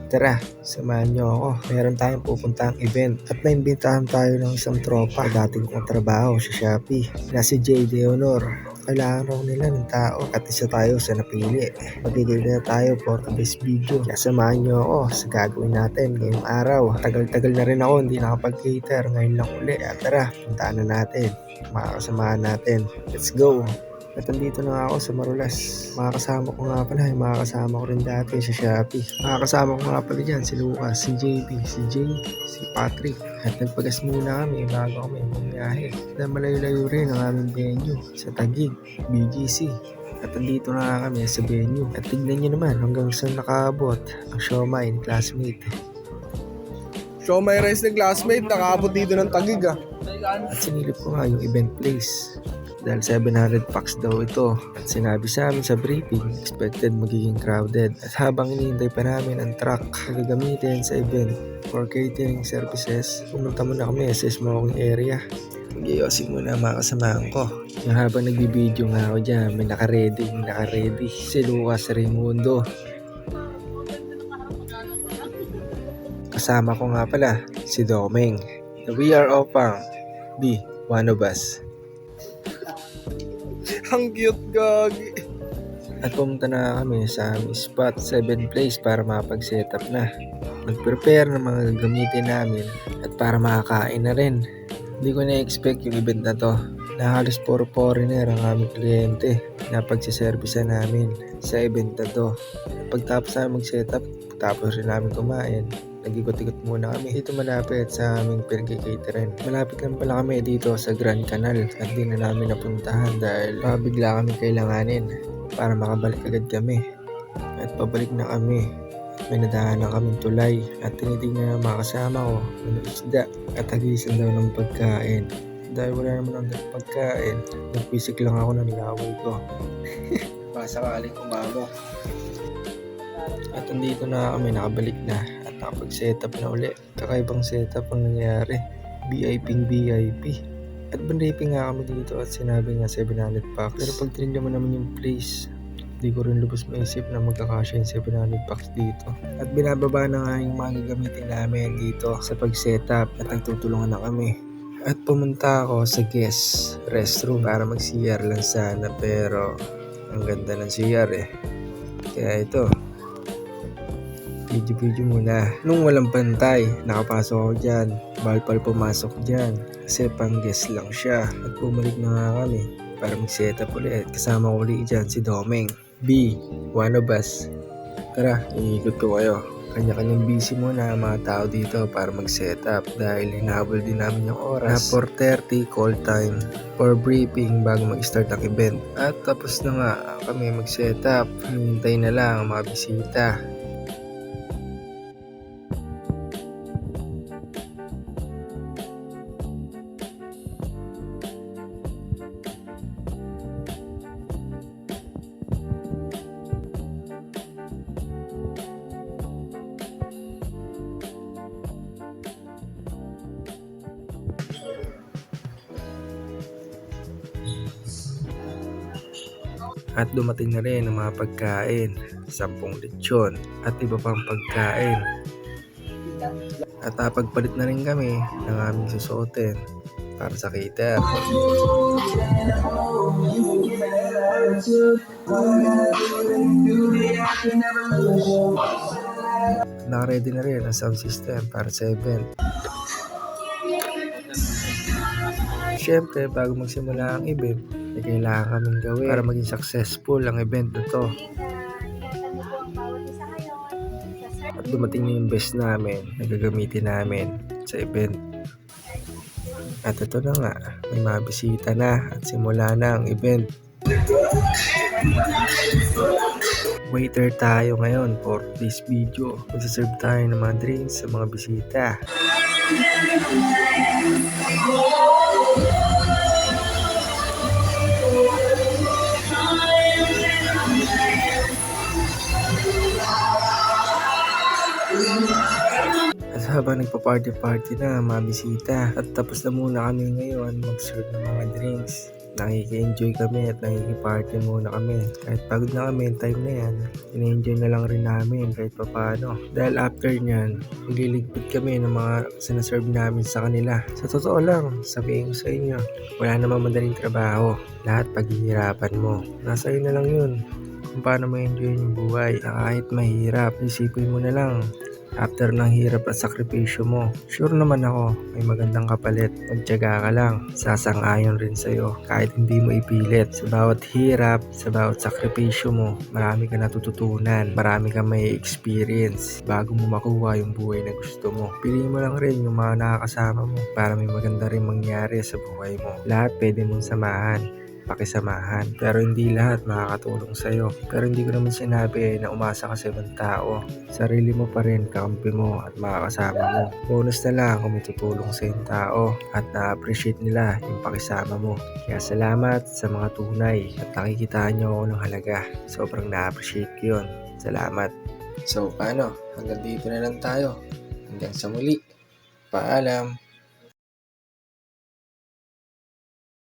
Tara, samahan niyo ako. Meron tayong pupuntahang event at naimbitahan tayo ng isang tropa dating kong trabaho sa Shopee na si Jay Leonor. Kailangan raw nila ng tao at isa tayo sa napili. Magiging na tayo for today's video. Kaya samahan niyo ako sa gagawin natin ngayong araw. Tagal-tagal na rin ako hindi nakapag-cater. Ngayon lang uli. At tara, puntaan na natin. Makakasamahan natin. Let's go! At nandito na ako sa Marulas. Makakasama ko nga pala, yung makakasama ko rin dati sa Shopee. Makakasama ko nga pala dyan, si Lucas, si JB, si Jay, si Patrick. At nagpagas muna kami bago kami bumiyahe. Dahil malayo-layo rin ang aming venue sa Taguig, BGC. At nandito na kami sa venue. At tignan nyo naman hanggang saan nakaabot ang siomai ni classmate. Siomai rice ng classmate, nakaabot dito ng Taguig ah. At sinilip ko nga yung event place. Dahil 700 packs daw ito. At sinabi sa amin sa briefing, expected magiging crowded. At habang inihintay pa namin ang truck na gagamitin sa event for catering services, pumunta muna kami sa smoking area. Mag-iosing muna mga kasamahan ko. Yung habang nagbibideo nga ako dyan, may naka-ready. Si Lucas Raimundo. Kasama ko nga pala, si Domeng. We are Opang. B, one of us. Ang cute, gagi. At pumunta na kami sa aming spot, 7 place para makapag-setup na. Nag-prepare ng mga gagamitin namin at para makakain na rin. Hindi ko na-expect yung event na to. Na halos puro foreigner ang aming kliyente na pagsiservice namin sa event na to. Pagtapos namin mag-setup, tapos rin namin kumain. Nag-ikot-ikot muna kami dito malapit sa aming pinag-caterin. Malapit lang pala kami dito sa Grand Canal at di na namin napuntahan dahil bigla kami kailanganin para makabalik agad kami. At pabalik na kami. May nadaanan kaming tulay at tinitingnan ng mga kasama ko ng isda at hagisan daw ng pagkain. Dahil wala naman ang pagkain, nagpisik lang ako ng laway ko. Pasakaling umamo. At andito na kami, nakabalik na at nakapag-setup na uli. Kakaibang setup ang nangyari. VIP. At banraping nga kami dito at sinabi nga 700 packs. Pero pag tinignan mo naman yung place, hindi ko rin lubos maisip na magkakasya yung 700 packs dito. At binababa na nga yung mga gagamitin namin dito sa pag-setup at nagtutulungan na kami. At pumunta ako sa guest restroom para mag-CR lang sana pero ang ganda ng CR eh. Kaya ito, video muna. Nung walang pantay, nakapasok ako dyan. Bawal pala pumasok dyan kasi pang guest lang siya. At bumalik na nga kami para mag-setup ulit. Kasama ko ulit dyan si Domeng. B, one of us. Tara, iikot ko kayo. Kanya-kanyang busy muna ang mga tao dito para mag-setup dahil hinabol din namin yung oras na 4:30 call time for briefing bago mag-start ang event. At tapos na nga kami mag-setup. Hinintay na lang ang mga bisita. At dumating na rin ang mga pagkain, 10 lechon at iba pang pagkain. At pagpalit na rin kami ng aming susuotin para sa cater. Naka-ready na rin ang sound system para sa event. Siyempre, bago magsimula ang event, ay kailangan kaming gawin para maging successful ang event na to. At dumating na yung best namin na gagamitin namin sa event. At ito na nga, may mga bisita na at simula na ang event. Waiter tayo ngayon for this video. Magsaserve tayo ng mga drinks sa mga bisita. At habang nagpa-party na ang mga bisita at tapos na muna kami ngayon mag-serve ng mga drinks. nakiki-enjoy kami at nakiki-party muna kami. Kahit pagod na kami, time na yan, in-enjoy na lang rin namin kahit papano. Dahil after nyan, magliligpit kami ng mga sinaserve namin sa kanila. Sa totoo lang, sabihin ko sa inyo, wala namang madaling trabaho. Lahat paghihirapan mo. Nasa iyo na lang yun. Kung paano mo enjoy yung buhay na kahit mahirap, isipin mo na lang. After ng hirap at sakripisyo mo, sure naman ako, may magandang kapalit. Magtiyaga ka lang, sasang-ayon rin sa'yo kahit hindi mo ipilit. Sa bawat hirap, sa bawat sakripisyo mo, marami ka natututunan, marami ka may experience bago mo makuha yung buhay na gusto mo. Piliin mo lang rin yung mga nakakasama mo para may maganda rin mangyari sa buhay mo. Lahat pwede mong samahan, pakisamahan. Pero hindi lahat makakatulong sa'yo. Pero hindi ko naman sinabi na umasa ka sa ibang tao. Sarili mo pa rin, kakampi mo at makakasama mo. Bonus na lang kung may tutulong sa yung tao at na-appreciate nila yung pakisama mo. Kaya salamat sa mga tunay at nakikitaan nyo ako ng halaga. Sobrang na-appreciate ko yun. Salamat. So paano? Hanggang dito na lang tayo. Hanggang sa muli. Paalam.